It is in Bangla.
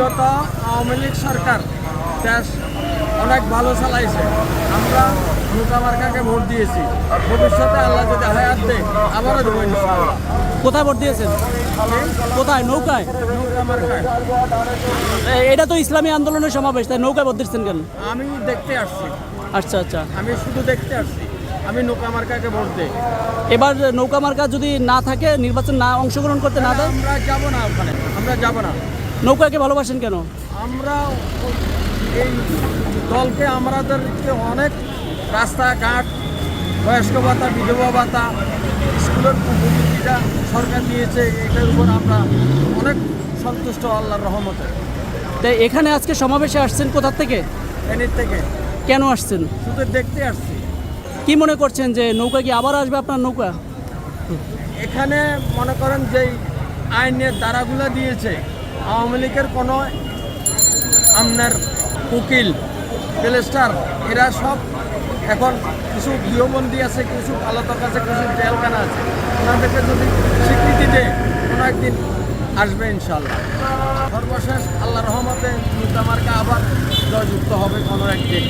বিগত আওয়ামী লীগ সরকার দেশ অনেক ভালো চালাইছে। আমরা নৌকা মার্কাকে ভোট দিয়েছি। ভবিষ্যতে আল্লাহ যদি হায়াত দেয় আবারও দেবো ইনশাআল্লাহ। কোথায় ভোট দিয়েছেন? কোথায়? নৌকায়? নৌকা মার্কায় এটা তো ইসলামী আন্দোলনের সমাবেশ, তাই নৌকায় ভোট দিচ্ছেন কেন? আমি দেখতে আসছি, আচ্ছা আচ্ছা। আমি শুধু দেখতে আসছি। আমি নৌকা মার্কাকে ভোট দিই। এবার নৌকা মার্কা যদি না থাকে, নির্বাচন না অংশগ্রহণ করতে না দেয়, আমরা যাব না ওখানে, আমরা যাব না। নৌকাকে ভালোবাসেন কেন? আমরা এই দলকে আমাদেরকে অনেক রাস্তাঘাট, বয়স্ক ভাতা, বিধবা ভাতা, স্কুলের উপযোগিতা সরকার দিয়েছে। এটার উপর আমরা অনেক সন্তুষ্ট আল্লাহর রহমতে। তাই এখানে আজকে সমাবেশে আসছেন কোথা থেকে? এর থেকে কেন আসছেন? শুধু দেখতে আসছি। কি মনে করছেন যে নৌকা কি আবার আসবে আপনার নৌকা? এখানে মনে করেন যেই আইনের ধারাগুলো দিয়েছে, আওয়ামী লীগের কোনো আপনার উকিল, ব্যারিস্টার এরা সব এখন কিছু গৃহবন্দী আছে, কিছু পলাতক আছে, কিছু জেলখানা আছে। ওনাদেরকে যদি স্বীকৃতি দেয় কোনো একদিন আসবে ইনশাল্লাহ। সর্বশেষ আল্লাহ রহমতে নৌকা মার্কা আবার জয়যুক্ত হবে কোনো একদিন।